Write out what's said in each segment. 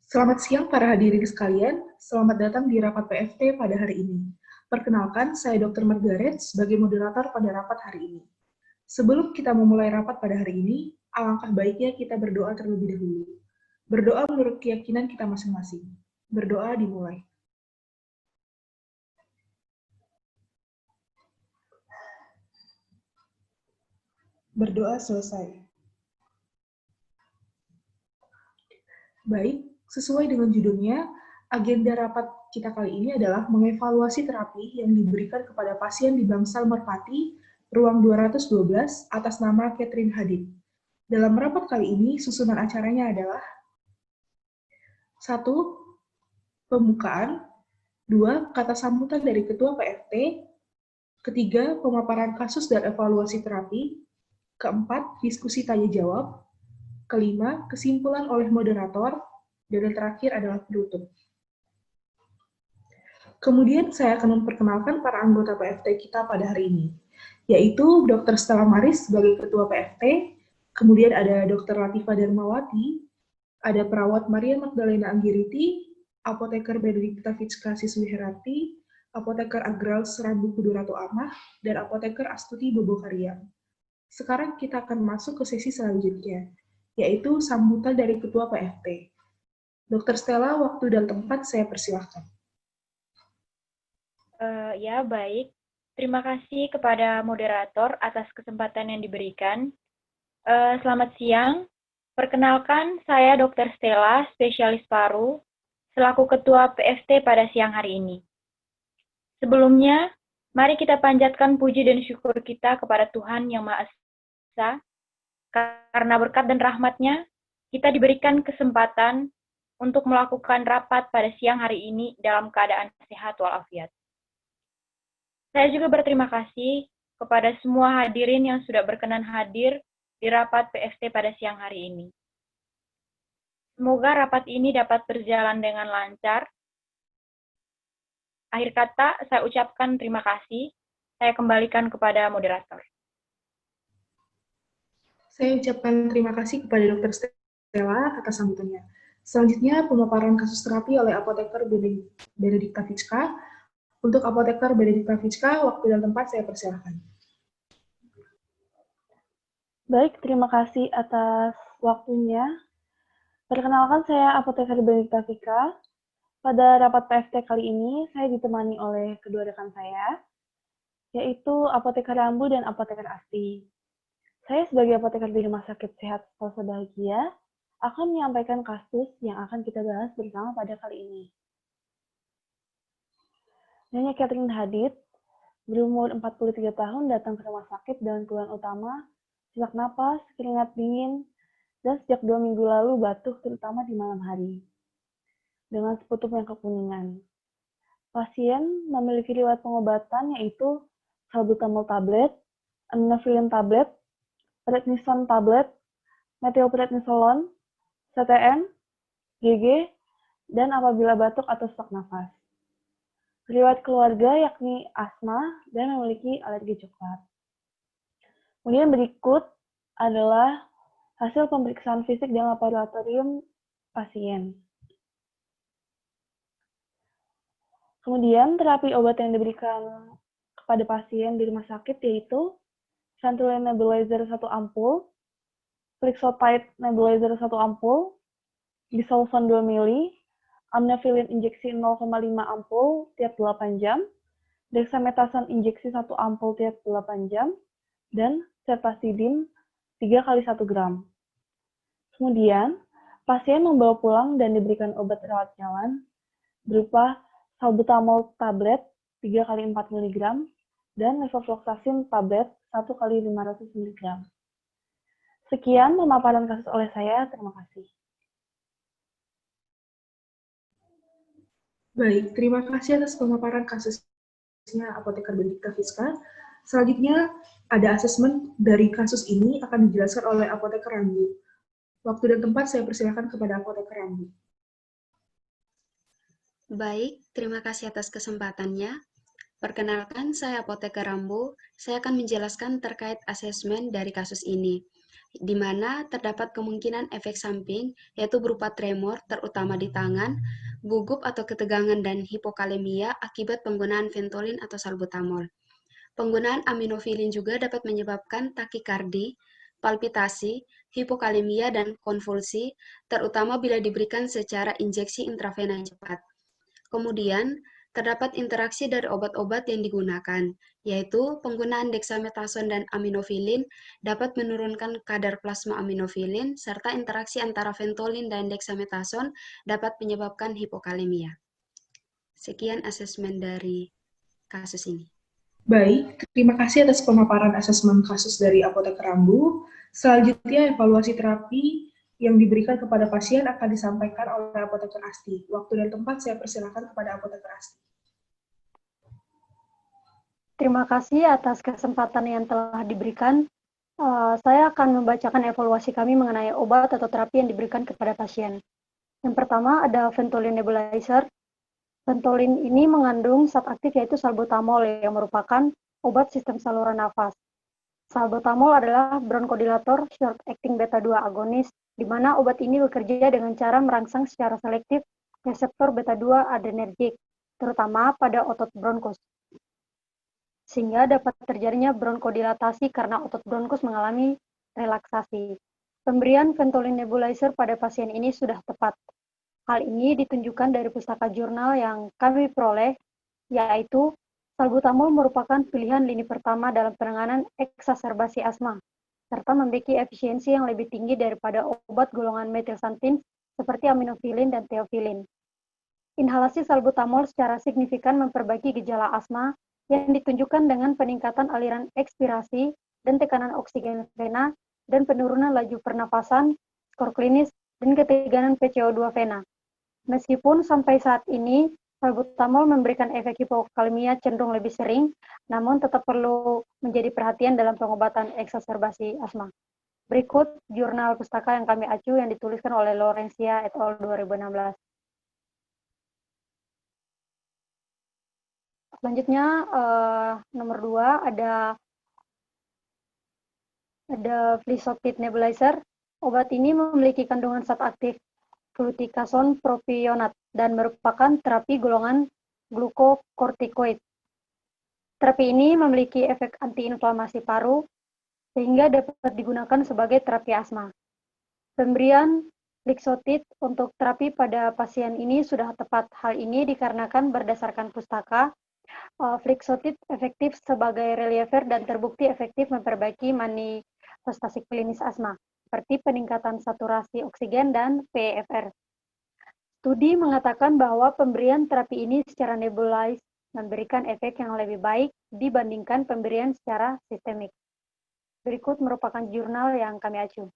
Selamat siang para hadirin sekalian, selamat datang di rapat PFT pada hari ini. Perkenalkan, saya Dr. Margaret sebagai moderator pada rapat hari ini. Sebelum kita memulai rapat pada hari ini, alangkah baiknya kita berdoa terlebih dahulu. Berdoa menurut keyakinan kita masing-masing. Berdoa dimulai. Berdoa selesai. Baik, sesuai dengan judulnya, agenda rapat kita kali ini adalah mengevaluasi terapi yang diberikan kepada pasien di Bangsal Merpati, ruang 212, atas nama Catherine Hadid. Dalam rapat kali ini, susunan acaranya adalah 1. Pembukaan, 2. Kata sambutan dari Ketua PFT, ketiga, pemaparan kasus dan evaluasi terapi, keempat, diskusi tanya-jawab, kelima, kesimpulan oleh moderator, dan yang terakhir adalah penutup. Kemudian saya akan memperkenalkan para anggota PFT kita pada hari ini, yaitu Dr. Stella Maris sebagai Ketua PFT, kemudian ada Dr. Latifah Darmawati, ada perawat Maria Magdalena Anggiriti, apoteker Benedikta Fitska Siswiherati, apoteker Agral Serambu Kudurato Amah, dan apoteker Astuti Bobokaria. Sekarang kita akan masuk ke sesi selanjutnya, yaitu sambutan dari Ketua PFT. Dr. Stella, waktu dan tempat saya persilahkan. Ya, baik. Terima kasih kepada moderator atas kesempatan yang diberikan. Selamat siang. Perkenalkan, saya Dr. Stella, spesialis paru, selaku Ketua PFT pada siang hari ini. Sebelumnya, mari kita panjatkan puji dan syukur kita kepada Tuhan Yang Maha Esa, karena berkat dan rahmat-Nya, kita diberikan kesempatan untuk melakukan rapat pada siang hari ini dalam keadaan sehat walafiat. Saya juga berterima kasih kepada semua hadirin yang sudah berkenan hadir di rapat PFT pada siang hari ini. Semoga rapat ini dapat berjalan dengan lancar. Akhir kata, saya ucapkan terima kasih. Saya kembalikan kepada moderator. Saya ucapkan terima kasih kepada Dr. Stella atas sambutannya. Selanjutnya, pemaparan kasus terapi oleh apoteker Benedikta Fitska. Untuk apoteker Benedikta Fitska, waktu dan tempat saya persilahkan. Baik, terima kasih atas waktunya. Perkenalkan, saya apoteker Benedikta Fitska. Pada rapat PFT kali ini, saya ditemani oleh kedua rekan saya, yaitu apoteker Rambu dan apoteker Asti. Saya sebagai apoteker di Rumah Sakit Sehat Selasa Bahagia akan menyampaikan kasus yang akan kita bahas bersama pada kali ini. Nyonya Catherine Hadid, berumur 43 tahun, datang ke rumah sakit dengan keluhan utama sesak napas, keringat dingin, dan sejak 2 minggu lalu batuk terutama di malam hari, dengan seputum yang kekuningan. Pasien memiliki riwayat pengobatan yaitu salbutamol tablet, aminophylline tablet, prednison tablet, methylprednisolone, CTN, GG, dan apabila batuk atau sesak nafas. Riwayat keluarga yakni asma dan memiliki alergi coklat. Kemudian berikut adalah hasil pemeriksaan fisik dan laboratorium pasien. Kemudian terapi obat yang diberikan kepada pasien di rumah sakit yaitu Ventolin nebulizer 1 ampul, Flixotide nebulizer 1 ampul, Disolvan 2 ml, aminophylline injeksi 0,5 ampul tiap 8 jam, dexamethasone injeksi 1 ampul tiap 8 jam, dan ceftazidime 3 kali 1 gram. Kemudian, pasien membawa pulang dan diberikan obat rawat jalan berupa salbutamol tablet 3 kali 4 mg dan levofloxacin tablet 1 kali 500 mg. Sekian pemaparan kasus oleh saya. Terima kasih. Baik, terima kasih atas pemaparan kasusnya apoteker Benedikta Fitska. Selanjutnya, ada asesmen dari kasus ini akan dijelaskan oleh apoteker Rambu. Waktu dan tempat saya persilakan kepada apoteker Rambu. Baik, terima kasih atas kesempatannya. Perkenalkan, saya apoteker Rambu. Saya akan menjelaskan terkait asesmen dari kasus ini. di mana terdapat kemungkinan efek samping, yaitu berupa tremor, terutama di tangan, gugup atau ketegangan, dan hipokalemia akibat penggunaan Ventolin atau salbutamol. Penggunaan aminofilin juga dapat menyebabkan takikardi, palpitasi, hipokalemia, dan konvulsi, terutama bila diberikan secara injeksi intravena yang cepat. Kemudian, terdapat interaksi dari obat-obat yang digunakan, yaitu penggunaan dexamethasone dan aminofilin dapat menurunkan kadar plasma aminofilin, serta interaksi antara Ventolin dan dexamethasone dapat menyebabkan hipokalemia. Sekian asesmen dari kasus ini. Baik, terima kasih atas pemaparan asesmen kasus dari Apoteker Rambu. Selanjutnya, evaluasi terapi yang diberikan kepada pasien akan disampaikan oleh Apoteker Asti. Waktu dan tempat saya persilakan kepada Apoteker Asti. Terima kasih atas kesempatan yang telah diberikan. Saya akan membacakan evaluasi kami mengenai obat atau terapi yang diberikan kepada pasien. Yang pertama ada Ventolin nebulizer. Ventolin ini mengandung zat aktif yaitu salbutamol yang merupakan obat sistem saluran nafas. Salbutamol adalah bronchodilator short-acting beta-2 agonis, di mana obat ini bekerja dengan cara merangsang secara selektif reseptor beta-2 adrenergik, terutama pada otot bronkus, sehingga dapat terjadinya bronchodilatasi karena otot bronkus mengalami relaksasi. Pemberian Ventolin nebulizer pada pasien ini sudah tepat. Hal ini ditunjukkan dari pustaka jurnal yang kami peroleh, yaitu salbutamol merupakan pilihan lini pertama dalam penanganan eksaserbasi asma, serta memiliki efisiensi yang lebih tinggi daripada obat golongan metilsantin seperti aminofilin dan teofilin. Inhalasi salbutamol secara signifikan memperbaiki gejala asma yang ditunjukkan dengan peningkatan aliran ekspirasi dan tekanan oksigen vena dan penurunan laju pernapasan, skor klinis, dan ketegangan PCO2 vena. Meskipun sampai saat ini salbutamol memberikan efek hipokalemia cenderung lebih sering, namun tetap perlu menjadi perhatian dalam pengobatan eksaserbasi asma. Berikut jurnal pustaka yang kami acu yang dituliskan oleh Lawrencia et al. 2016. Selanjutnya nomor 2 ada Flisoprid nebulizer. Obat ini memiliki kandungan zat aktif fluticasone propionat dan merupakan terapi golongan glukokortikoid. Terapi ini memiliki efek antiinflamasi paru sehingga dapat digunakan sebagai terapi asma. Pemberian Flixotrid untuk terapi pada pasien ini sudah tepat. Hal ini dikarenakan berdasarkan pustaka, Flixotrid efektif sebagai reliever dan terbukti efektif memperbaiki manifestasi klinis asma, seperti peningkatan saturasi oksigen dan PEFR. Studi mengatakan bahwa pemberian terapi ini secara nebulized memberikan efek yang lebih baik dibandingkan pemberian secara sistemik. Berikut merupakan jurnal yang kami acu.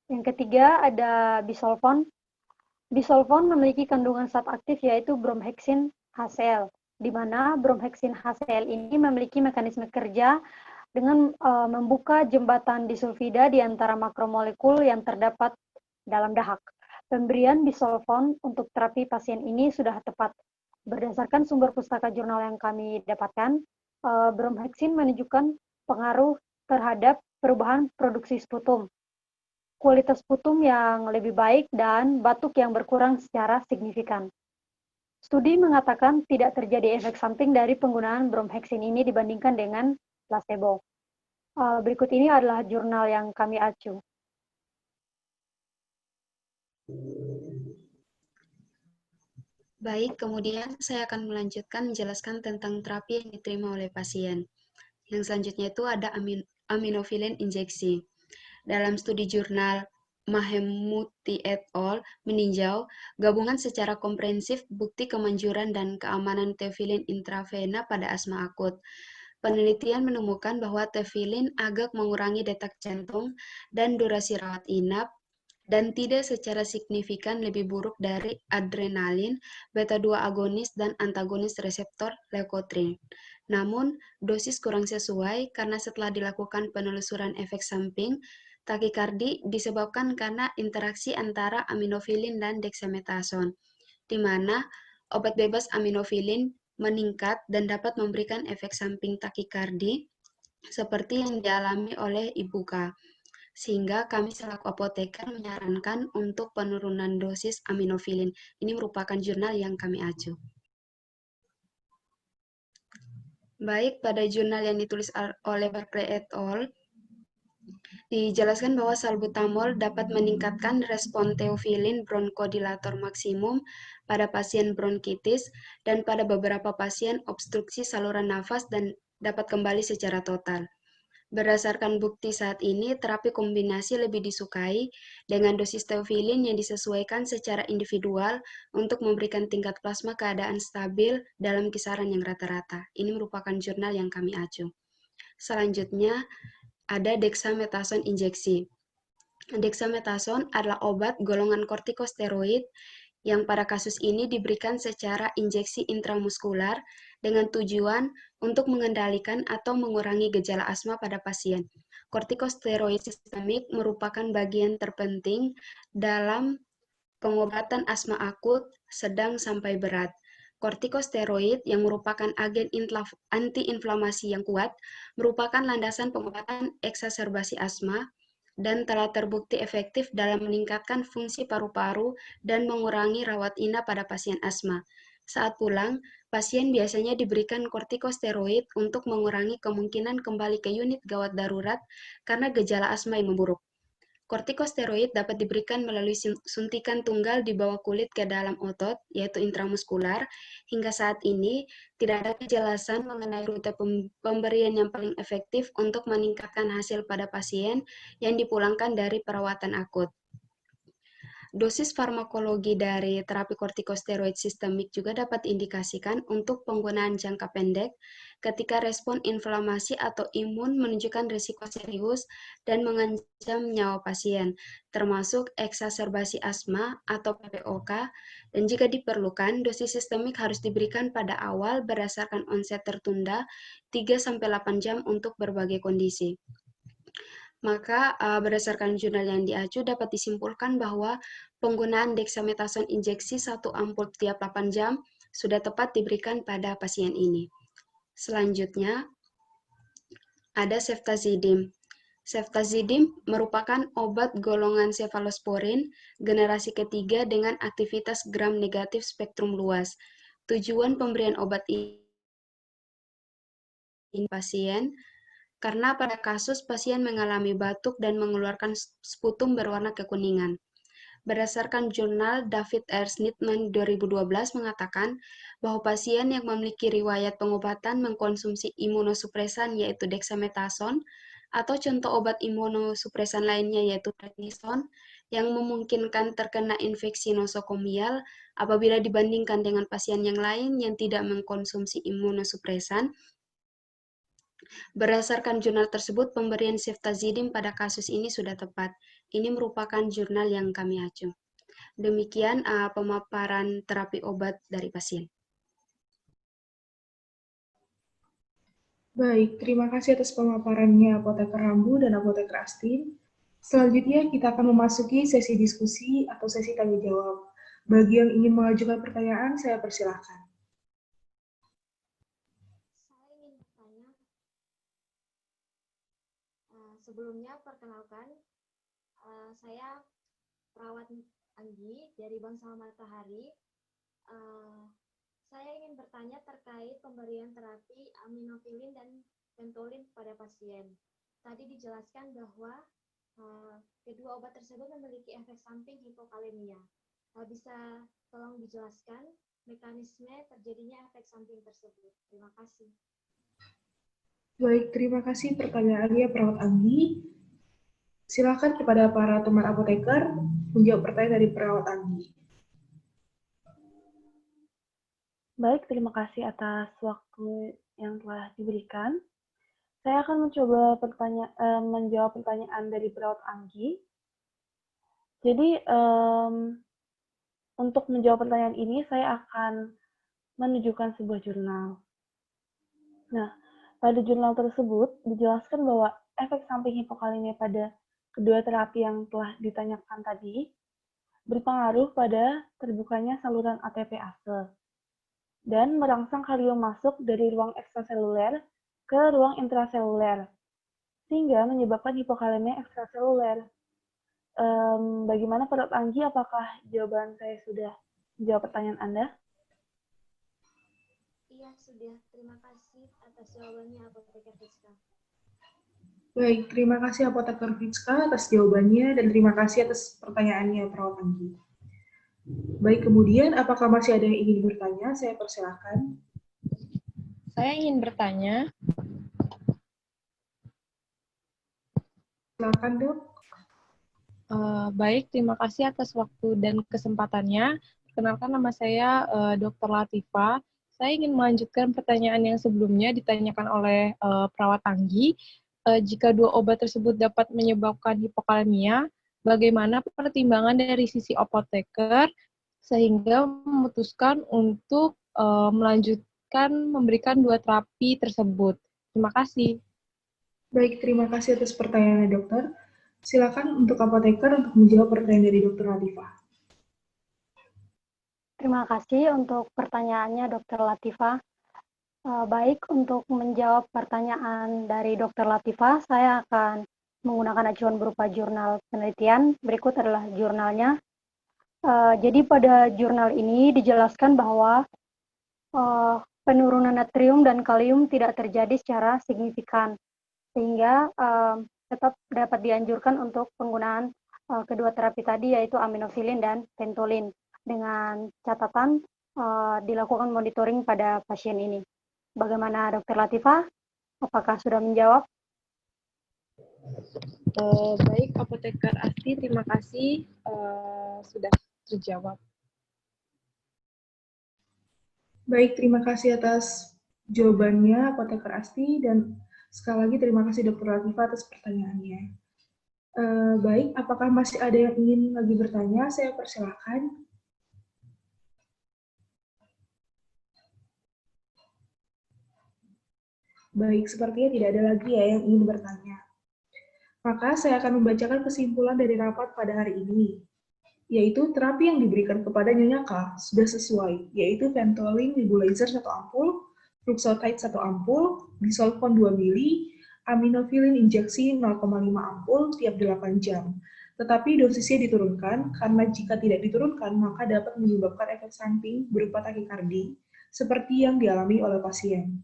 Yang ketiga ada bisolfon. Bisolfon memiliki kandungan zat aktif yaitu bromhexin HCl, di mana bromhexin HCl ini memiliki mekanisme kerja dengan membuka jembatan disulfida di antara makromolekul yang terdapat dalam dahak. Pemberian bisolfon untuk terapi pasien ini sudah tepat. Berdasarkan sumber pustaka jurnal yang kami dapatkan, bromhexin menunjukkan pengaruh terhadap perubahan produksi sputum, kualitas sputum yang lebih baik, dan batuk yang berkurang secara signifikan. Studi mengatakan tidak terjadi efek samping dari penggunaan bromhexin ini dibandingkan dengan placebo. Berikut ini adalah jurnal yang kami acu. Baik, kemudian saya akan melanjutkan menjelaskan tentang terapi yang diterima oleh pasien. Yang selanjutnya itu ada aminofilin injeksi. Dalam studi jurnal Mahemuti et al. Meninjau gabungan secara komprehensif bukti kemanjuran dan keamanan teofilin intravena pada asma akut. Penelitian menemukan bahwa teofilin agak mengurangi detak jantung dan durasi rawat inap, dan tidak secara signifikan lebih buruk dari adrenalin, beta-2 agonis, dan antagonis reseptor leukotriene. Namun, dosis kurang sesuai karena setelah dilakukan penelusuran efek samping, takikardi disebabkan karena interaksi antara aminofilin dan dexamethasone, di mana obat bebas aminofilin meningkat dan dapat memberikan efek samping takikardi seperti yang dialami oleh Ibu K. Sehingga kami selaku apoteker menyarankan untuk penurunan dosis aminofilin. Ini merupakan jurnal yang kami acu. Baik, pada jurnal yang ditulis oleh Barclay et al., dijelaskan bahwa salbutamol dapat meningkatkan respon teofilin bronkodilator maksimum pada pasien bronkitis dan pada beberapa pasien obstruksi saluran nafas dan dapat kembali secara total. Berdasarkan bukti saat ini, terapi kombinasi lebih disukai dengan dosis teofilin yang disesuaikan secara individual untuk memberikan tingkat plasma keadaan stabil dalam kisaran yang rata-rata. Ini merupakan jurnal yang kami acu. Selanjutnya, ada dexamethasone injeksi. Dexamethasone adalah obat golongan kortikosteroid yang pada kasus ini diberikan secara injeksi intramuskular dengan tujuan untuk mengendalikan atau mengurangi gejala asma pada pasien. Kortikosteroid sistemik merupakan bagian terpenting dalam pengobatan asma akut, sedang sampai berat. Kortikosteroid yang merupakan agen antiinflamasi yang kuat merupakan landasan pengobatan eksaserbasi asma dan telah terbukti efektif dalam meningkatkan fungsi paru-paru dan mengurangi rawat inap pada pasien asma. Saat pulang, pasien biasanya diberikan kortikosteroid untuk mengurangi kemungkinan kembali ke unit gawat darurat karena gejala asma yang memburuk. Kortikosteroid dapat diberikan melalui suntikan tunggal di bawah kulit ke dalam otot, yaitu intramuskular. Hingga saat ini, tidak ada kejelasan mengenai rute pemberian yang paling efektif untuk meningkatkan hasil pada pasien yang dipulangkan dari perawatan akut. Dosis farmakologi dari terapi kortikosteroid sistemik juga dapat diindikasikan untuk penggunaan jangka pendek ketika respon inflamasi atau imun menunjukkan risiko serius dan mengancam nyawa pasien, termasuk eksaserbasi asma atau PPOK, dan jika diperlukan, dosis sistemik harus diberikan pada awal berdasarkan onset tertunda 3-8 jam untuk berbagai kondisi. Maka berdasarkan jurnal yang diacu dapat disimpulkan bahwa penggunaan dexamethasone injeksi 1 ampul tiap 8 jam sudah tepat diberikan pada pasien ini. Selanjutnya, ada ceftazidime. Ceftazidime merupakan obat golongan cefalosporin generasi ketiga dengan aktivitas gram negatif spektrum luas. Tujuan pemberian obat ini pasien karena pada kasus pasien mengalami batuk dan mengeluarkan sputum berwarna kekuningan. Berdasarkan jurnal David R. Snitman 2012 mengatakan bahwa pasien yang memiliki riwayat pengobatan mengkonsumsi imunosupresan yaitu dexamethasone atau contoh obat imunosupresan lainnya yaitu prednison yang memungkinkan terkena infeksi nosokomial apabila dibandingkan dengan pasien yang lain yang tidak mengkonsumsi imunosupresan. Berdasarkan jurnal tersebut, pemberian ceftazidime pada kasus ini sudah tepat. Ini merupakan jurnal yang kami acu. Demikian pemaparan terapi obat dari pasien. Baik, terima kasih atas pemaparannya Apoteker Rambu dan Apoteker Astin. Selanjutnya kita akan memasuki sesi diskusi atau sesi tanya jawab. Bagi yang ingin mengajukan pertanyaan, saya persilahkan. Sebelumnya, perkenalkan, saya perawat Anggi dari Bangsal Matahari. Saya ingin bertanya terkait pemberian terapi aminofilin dan ventolin pada pasien. Tadi dijelaskan bahwa kedua obat tersebut memiliki efek samping hipokalemia. Bisa tolong dijelaskan mekanisme terjadinya efek samping tersebut? Terima kasih. Baik, terima kasih pertanyaannya Perawat Anggi. Silakan kepada para teman apoteker menjawab pertanyaan dari Perawat Anggi. Baik, terima kasih atas waktu yang telah diberikan. Saya akan mencoba menjawab pertanyaan dari Perawat Anggi. Jadi, untuk menjawab pertanyaan ini, saya akan menunjukkan sebuah jurnal. Nah, pada jurnal tersebut dijelaskan bahwa efek samping hipokalemia pada kedua terapi yang telah ditanyakan tadi berpengaruh pada terbukanya saluran ATPase dan merangsang kalium masuk dari ruang ekstraseluler ke ruang intraseluler, sehingga menyebabkan hipokalemia ekstraseluler. Bagaimana Prof. Anggi, apakah jawaban saya sudah menjawab pertanyaan Anda? Iya, sudah. Terima kasih atas jawabannya, Apoteker Rizka. Baik, terima kasih Apoteker Rizka atas jawabannya dan terima kasih atas pertanyaannya, Prof. Anggi. Baik, kemudian apakah masih ada yang ingin bertanya? Saya persilahkan. Saya ingin bertanya. Silakan, Dok. Baik, terima kasih atas waktu dan kesempatannya. Perkenalkan, nama saya Dr. Latifa. Saya ingin melanjutkan pertanyaan yang sebelumnya ditanyakan oleh perawat Anggi. Jika dua obat tersebut dapat menyebabkan hipokalemia, bagaimana pertimbangan dari sisi apoteker sehingga memutuskan untuk melanjutkan memberikan dua terapi tersebut? Terima kasih. Baik, terima kasih atas pertanyaannya, Dokter. Silakan untuk apoteker untuk menjawab pertanyaan dari Dr. Latifah. Terima kasih untuk pertanyaannya, Dr. Latifah. Baik, untuk menjawab pertanyaan dari Dr. Latifah, saya akan menggunakan acuan berupa jurnal penelitian. Berikut adalah jurnalnya. Jadi pada jurnal ini dijelaskan bahwa penurunan natrium dan kalium tidak terjadi secara signifikan, sehingga tetap dapat dianjurkan untuk penggunaan kedua terapi tadi, yaitu aminofilin dan ventolin, dengan catatan dilakukan monitoring pada pasien ini. Bagaimana Dr. Latifah? Apakah sudah menjawab? Baik, Apoteker Asti, terima kasih sudah terjawab. Baik, terima kasih atas jawabannya, Apoteker Asti, dan sekali lagi terima kasih Dr. Latifah atas pertanyaannya. Baik, apakah masih ada yang ingin lagi bertanya? Saya persilahkan. Baik, sepertinya tidak ada lagi ya yang ingin bertanya. Maka saya akan membacakan kesimpulan dari rapat pada hari ini, yaitu terapi yang diberikan kepada Nyonya K sudah sesuai, yaitu Ventolin nebulizer 1 ampul, Fluxotide 1 ampul, Disolvon 2 mili, Aminofilin injeksi 0,5 ampul tiap 8 jam. Tetapi dosisnya diturunkan, karena jika tidak diturunkan, maka dapat menyebabkan efek samping berupa takikardi, seperti yang dialami oleh pasien.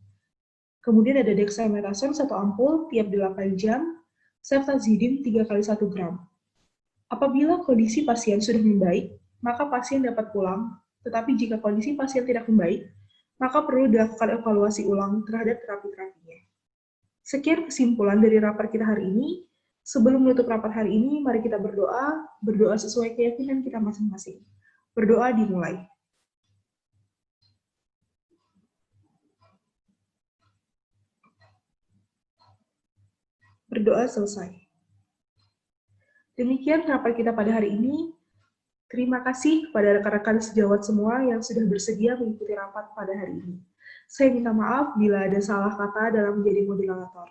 Kemudian ada dexamethasone 1 ampul tiap 8 jam, ceftazidime 3 kali 1 gram. Apabila kondisi pasien sudah membaik, maka pasien dapat pulang, tetapi jika kondisi pasien tidak membaik, maka perlu dilakukan evaluasi ulang terhadap terapi-terapinya. Sekian kesimpulan dari rapat kita hari ini. Sebelum menutup rapat hari ini, mari kita berdoa sesuai keyakinan kita masing-masing. Berdoa dimulai. Berdoa selesai. Demikian rapat kita pada hari ini. Terima kasih kepada rekan-rekan sejawat semua yang sudah bersedia mengikuti rapat pada hari ini. Saya minta maaf bila ada salah kata dalam menjadi moderator.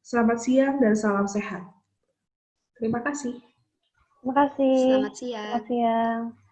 Selamat siang dan salam sehat. Terima kasih. Terima kasih. Selamat siang. Selamat siang.